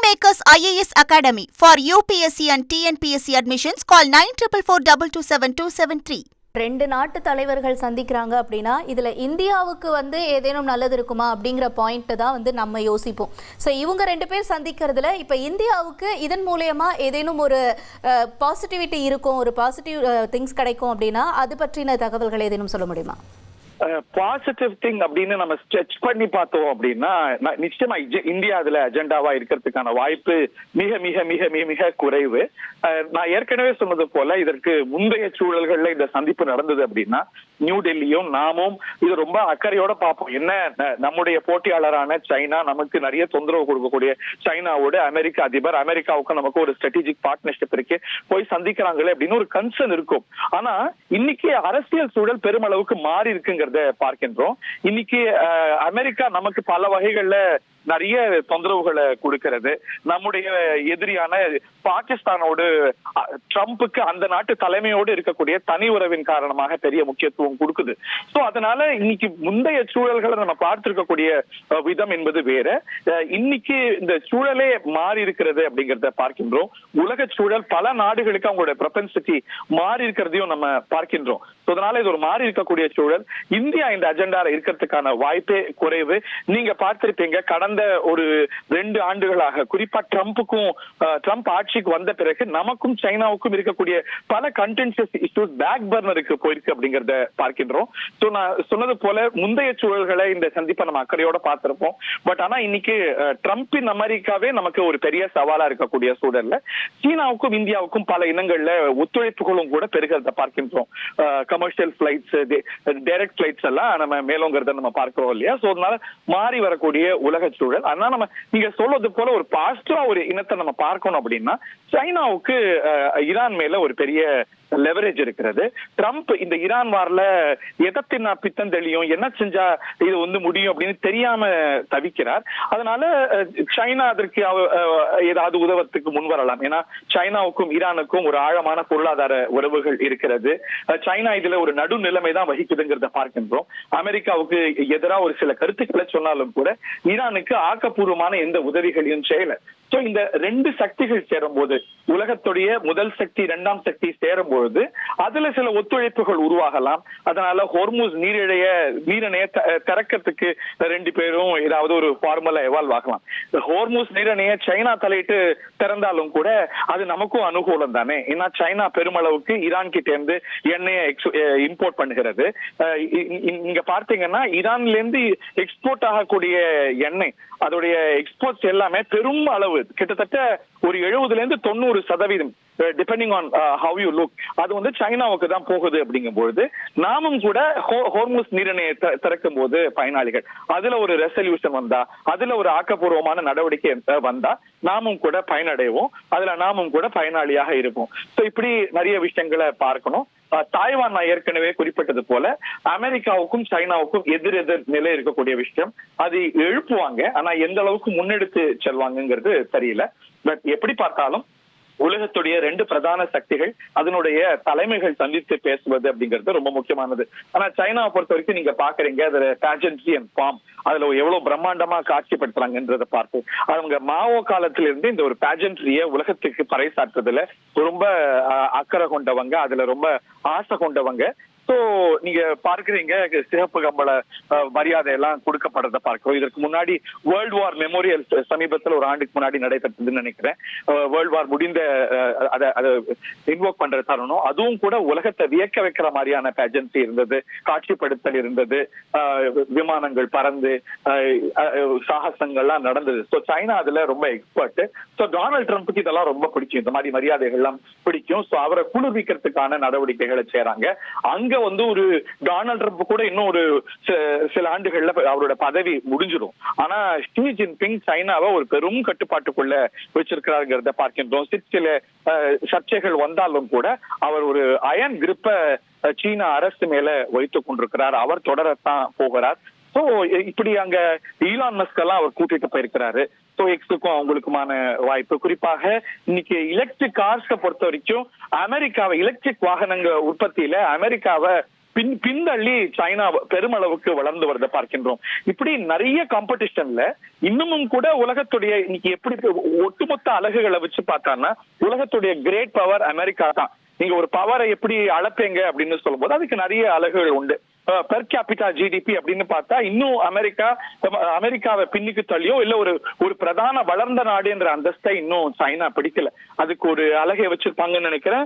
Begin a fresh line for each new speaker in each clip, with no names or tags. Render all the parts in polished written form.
Kingmakers IAS Academy for UPSC and TNPSC admissions. Call 9444227273.
ரெண்டு நாட்டு தலைவர்கள் சந்திக்கிறாங்க அப்படின்னா இதில் இந்தியாவுக்கு ஏதேனும் நல்லது இருக்குமா அப்படிங்கிற பாயிண்ட் தான் நம்ம யோசிப்போம். ஸோ இவங்க ரெண்டு பேர் சந்திக்கிறதுல இப்போ இந்தியாவுக்கு இதன் மூலயமா ஏதேனும் ஒரு பாசிட்டிவிட்டி இருக்கும், ஒரு பாசிட்டிவ் திங்ஸ் கிடைக்கும் அப்படின்னா அது பற்றின தகவல்கள் ஏதேனும் சொல்ல முடியுமா?
பாசிட்டிவ் திங் அப்படின்னு நம்ம ஸ்ட்ரெச் பண்ணி பார்த்தோம் அப்படின்னா நிச்சயமா இந்தியா அதுல அஜெண்டாவா இருக்கிறதுக்கான வாய்ப்பு மிக மிக மிக மிக மிக குறைவு. நான் ஏற்கனவே சொன்னது போல இதற்கு முந்தைய சூழல்கள்ல இந்த சந்திப்பு நடந்தது அப்படின்னா நியூ டெல்லியும் நாமும் இது ரொம்ப அக்கறையோட பார்ப்போம். என்ன நம்முடைய போட்டியாளரான சைனா, நமக்கு நிறைய தொந்தரவு கொடுக்கக்கூடிய சைனாவோட அமெரிக்க அதிபர், அமெரிக்காவுக்கும் நமக்கு ஒரு ஸ்ட்ராட்டஜிக் பார்ட்னர்ஷிப் இருக்கு, போய் சந்திக்கிறாங்களே அப்படின்னு ஒரு கன்சர்ன் இருக்கும். ஆனா இன்னைக்கு அரசியல் சூழல் பெருமளவுக்கு மாறி இருக்குங்கிறத பார்க்கின்றோம். இன்னைக்கு அமெரிக்கா நமக்கு பல வகைகள்ல நிறைய தொந்தரவுகளை கொடுக்கிறது. நம்முடைய எதிரியான பாகிஸ்தானோடு ட்ரம்புக்கு அந்த நாட்டு தலைமையோடு இருக்கக்கூடிய தனி உறவின் காரணமாக பெரிய முக்கியத்துவம் கொடுக்குது. சோ அதனால இன்னைக்கு முந்தைய சூழல்களை நம்ம பார்த்திருக்கக்கூடிய விதம் என்பது வேற. இன்னைக்கு இந்த சூழலே மாறி இருக்கிறது அப்படிங்கிறத பார்க்கின்றோம். உலக சூழல் பல நாடுகளுக்கு அவங்களோட ப்ரொபென்சிட்டி மாறி இருக்கிறதையும் நம்ம பார்க்கின்றோம். அதனால இது ஒரு மாறி இருக்கக்கூடிய சூழல். இந்தியா இந்த அஜெண்டால இருக்கிறதுக்கான வாய்ப்பே குறைவு. நீங்க பார்த்திருப்பீங்க கடந்த ஒரு 2 ஆண்டுகளாக, குறிப்பா ட்ரம்ப் ஆட்சிக்கு வந்த பிறகு நமக்கும் சைனாவுக்கும் இருக்கக்கூடிய பல கண்டென்ஷியஸ் இஷ்யூஸ் பேக் பர்னருக்கு போயிருக்கு அப்படிங்கறத பார்க்கின்றோம். நான் சொன்னது போல முந்தைய சூழல்களை இந்த சந்திப்பை நம்ம அக்கறையோட பார்த்திருப்போம். பட் ஆனா இன்னைக்கு ட்ரம்பின் அமெரிக்காவே நமக்கு ஒரு பெரிய சவாலா இருக்கக்கூடிய சூழல்ல சீனாவுக்கும் இந்தியாவுக்கும் பல இனங்கள்ல ஒத்துழைப்புகளும் கூட பெருகிறத பார்க்கின்றோம். கமர்ஷியல் பிளைட்ஸ், டைரக்ட் பிளைட்ஸ் எல்லாம் நம்ம மேலோங்கிறத நம்ம பார்க்கிறோம் இல்லையா? சோ அதனால மாறி வரக்கூடிய உலக சூழல். அதனால நம்ம நீங்க சொல்றது போல ஒரு பாசிட்டிவா ஒரு இனத்தை நம்ம பார்க்கணும் அப்படின்னா சைனாவுக்கு ஈரான் மேல ஒரு பெரிய லெவரேஜ் இருக்கிறது. ட்ரம்ப் இந்த ஈரான் வார்ல எதத்தின் பித்தம் தெளியும், என்ன செஞ்சா இது முடியும் அப்படின்னு தெரியாம தவிக்கிறார். அதனால சைனா அதற்கு ஏதாவது உதவத்துக்கு முன் வரலாம். ஏன்னா சைனாவுக்கும் ஈரானுக்கும் ஒரு ஆழமான பொருளாதார உறவுகள் இருக்கிறது. சைனா இதுல ஒரு நடுநிலைமை தான் வகிக்குதுங்கிறத பார்க்கின்றோம். அமெரிக்காவுக்கு எதிராக ஒரு சில கருத்துக்களை சொன்னாலும் கூட ஈரானுக்கு ஆக்கப்பூர்வமான எந்த உதவிகளையும் செய்யல. சோ இந்த 2 சக்திகள் சேரும் போது, உலகத்துடைய முதல் சக்தி 2ஆம் சக்தி சேரும் பொழுது அதுல சில ஒத்துழைப்புகள் உருவாகலாம். அதனால ஹோர்முஸ் நீரிணைய திறக்கிறதுக்கு 2 பேரும் ஏதாவது ஒரு ஃபார்முலா எவால்வ் ஆகலாம். ஹோர்முஸ் நீரிணைய சைனா தலையிட்டு திறந்தாலும் கூட அது நமக்கும் அனுகூலம் தானே. ஏன்னா சைனா பெருமளவுக்கு ஈரான் கிட்ட இருந்து எண்ணெயை இம்போர்ட் பண்ணுகிறது. இங்க பார்த்தீங்கன்னா ஈரான்ல இருந்து எக்ஸ்போர்ட் ஆகக்கூடிய எண்ணெய், அதோடைய எக்ஸ்போர்ட்ஸ் எல்லாமே பெரும் அளவு, கிட்டத்தட்ட ஒரு 70% depending on how you look, அது சைனாவுக்கு தான் போகுது. அப்படிங்கும் பொழுது நாமும் கூட ஹோர்முஸ் நீரிணையை திறக்கும் போது பயனாளிகள், அதுல ஒரு ரெசல்யூஷன் வந்தா, அதுல ஒரு ஆக்கப்பூர்வமான நடவடிக்கை வந்தா நாமும் கூட பயனடைவோம், அதுல நாமும் கூட பயனாளியாக இருப்போம். சோ இப்படி நிறைய விஷயங்களை பார்க்கணும். தாய்வான் நான் ஏற்கனவே குறிப்பிட்டது போல அமெரிக்காவுக்கும் சைனாவுக்கும் எதிர் நிலை இருக்கக்கூடிய விஷயம், அது எழுப்புவாங்க. ஆனா எந்த அளவுக்கு முன்னெடுத்து செல்வாங்கிறது தெரியல. பட் எப்படி பார்த்தாலும் உலகத்துடைய 2 பிரதான சக்திகள் அதனுடைய தலைமைகள் சந்தித்து பேசுவது அப்படிங்கிறது ரொம்ப முக்கியமானது. ஆனா சைனாவை பொறுத்த வரைக்கும் நீங்க பாக்குறீங்க அதுல பேஜன்ட்ரி அண்ட் ஃபார்ம், அதுல எவ்வளவு பிரம்மாண்டமா காட்சிப்படுத்துறாங்கன்றத பார்த்து அவங்க மாவோ காலத்துல இருந்து இந்த ஒரு பேஜன்ட்ரிய உலகத்துக்கு பறைசாற்றுறதுல ரொம்ப அக்கறை கொண்டவங்க, அதுல ரொம்ப ஆசை கொண்டவங்க. சோ நீங்க பார்க்கிறீங்க சிவப்பு கம்பள மரியாதை எல்லாம் கொடுக்கப்படுறத பார்க்கிறோம். இதற்கு முன்னாடி வேர்ல்ட் வார் மெமோரியல் சமீபத்தில் ஒரு ஆண்டுக்கு முன்னாடி நடைபெற்றதுன்னு நினைக்கிறேன். வேர்ல்ட் வார் முடிந்த அதை இன்வோக் பண்ற தருணம், அதுவும் கூட உலகத்தை வியக்க வைக்கிற மாதிரியான பேஜன்சி இருந்தது, காட்சிப்படுத்தல் இருந்தது, விமானங்கள் பறந்து சாகசங்கள்லாம் நடந்தது. ஸோ சைனா அதுல ரொம்ப எக்ஸ்பர்ட். ஸோ டொனால்ட் ட்ரம்ப்புக்கு இதெல்லாம் ரொம்ப பிடிக்கும், இந்த மாதிரி மரியாதைகள் எல்லாம் பிடிக்கும். ஸோ அவரை குளிர்விக்கிறதுக்கான நடவடிக்கைகளை செய்யறாங்க. அங்க ஒரு டொனால்ட் ட்ரம்ப் கூட இன்னும் ஒரு சில ஆண்டுகள்ல அவரோட பதவி முடிஞ்சிடும். ஆனா ஷி ஜின்பிங் சைனாவை ஒரு பெரும் கட்டுப்பாட்டுக்குள்ள வச்சிருக்கிறாருங்கிறத பார்க்கின்றோம். சில சர்ச்சைகள் வந்தாலும் கூட அவர் ஒரு அயன் கிரிப்ப சீன அரசு மேல வைத்துக் கொண்டிருக்கிறார். அவர் தொடரத்தான் போகிறார். சோ இப்படி அங்க ஈலான் மஸ்க் எல்லாம் அவர் கூட்டிட்டு போயிருக்கிறாரு. சோ எக்ஸுக்கும் அவங்களுக்குமான வாய்ப்பு, குறிப்பாக இன்னைக்கு எலக்ட்ரிக் கார்ஸை பொறுத்த வரைக்கும் அமெரிக்காவை, எலக்ட்ரிக் வாகனங்கள் உற்பத்தியில அமெரிக்காவை பின்தள்ளி சைனா பெருமளவுக்கு வளர்ந்து வரதை பார்க்கின்றோம். இப்படி நிறைய காம்படிஷன்ல இன்னமும் கூட உலகத்துடைய இன்னைக்கு எப்படி ஒட்டுமொத்த அலகுகளை வச்சு பார்த்தான்னா உலகத்துடைய கிரேட் பவர் அமெரிக்கா தான். நீங்க ஒரு பவரை எப்படி அளப்பீங்க அப்படின்னு சொல்லும் போது அதுக்கு நிறைய அலகுகள் உண்டு. பெர் கேபிட்டா ஜிடிபி அப்படின்னு பார்த்தா இன்னும் அமெரிக்காவை பின்னுக்கு தள்ளியோ இல்ல ஒரு பிரதான வளர்ந்த நாடு என்ற அந்தஸ்தை இன்னும் சைனா பிடிக்கல. அதுக்கு ஒரு அலகை வச்சிருப்பாங்கன்னு நினைக்கிறேன்,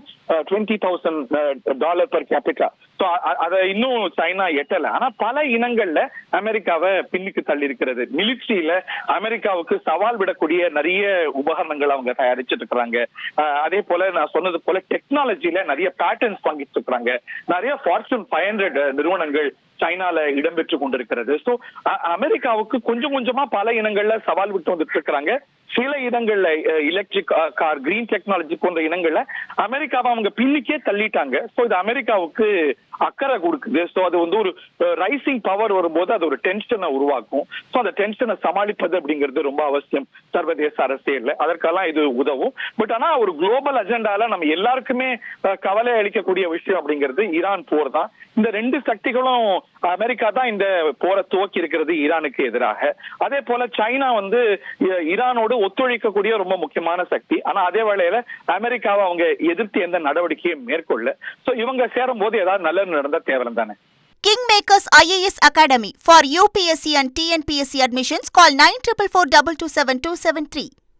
$20,000 பெர் கேபிட்டா. ஸோ அதை இன்னும் சைனா எட்டல. ஆனா பல இனங்கள்ல அமெரிக்காவை பின்னுக்கு தள்ளி இருக்கிறது. மிலிட்ரியில அமெரிக்காவுக்கு சவால் விடக்கூடிய நிறைய உபகரணங்கள் அவங்க தயாரிச்சுட்டு இருக்கிறாங்க. அதே போல நான் சொன்னது போல டெக்னாலஜில நிறைய பேட்டர்ன்ஸ் வாங்கிட்டு இருக்கிறாங்க. நிறைய Fortune 500 நிறுவனங்கள் சைனால இடம்பெற்று கொண்டிருக்கிறது. சோ அமெரிக்காவுக்கு கொஞ்சம் கொஞ்சமா பல இனங்கள்ல சவால் விட்டு வந்துட்டு இருக்கிறாங்க. சில இடங்கள்ல எலக்ட்ரிக் கார், கிரீன் டெக்னாலஜி போன்ற இனங்கள்ல அமெரிக்காவை அவங்க பின்னுக்கே தள்ளிட்டாங்க. சோ இது அமெரிக்காவுக்கு அக்கறை கொடுக்குது. சோ அது வந்து ஒரு ரைசிங் பவர் வரும்போது அது ஒரு டென்ஷனை உருவாக்கும். சோ அந்த டென்ஷனை சமாளிப்பது அப்படிங்கிறது ரொம்ப அவசியம் சர்வதேச அரசியல்ல. அதற்கெல்லாம் இது உதவும். பட் ஆனா ஒரு குளோபல் அஜெண்டால நம்ம எல்லாருக்குமே கவலை அளிக்கக்கூடிய விஷயம் அப்படிங்கிறது ஈரான் போர் தான். இந்த ரெண்டு சக்திகளும் அமெரிக்கா தான் இந்த போரை துவக்கி இருக்கிறது ஈரானுக்கு எதிராக. அதே போல சைனா வந்து ஈரானோடு ஒத்துழைக்கக்கூடிய ரொம்ப முக்கியமான சக்தி. ஆனா அதே வேளையில அமெரிக்காவை அவங்க எதிர்த்து எந்த நடவடிக்கையும் மேற்கொள்ள. சோ இவங்க சேரும் போது ஏதாவது நல்லது நடந்தா தேவலம் தானே.
Kingmakers IAS Academy for UPSC and TNPSC admissions call 9444227273.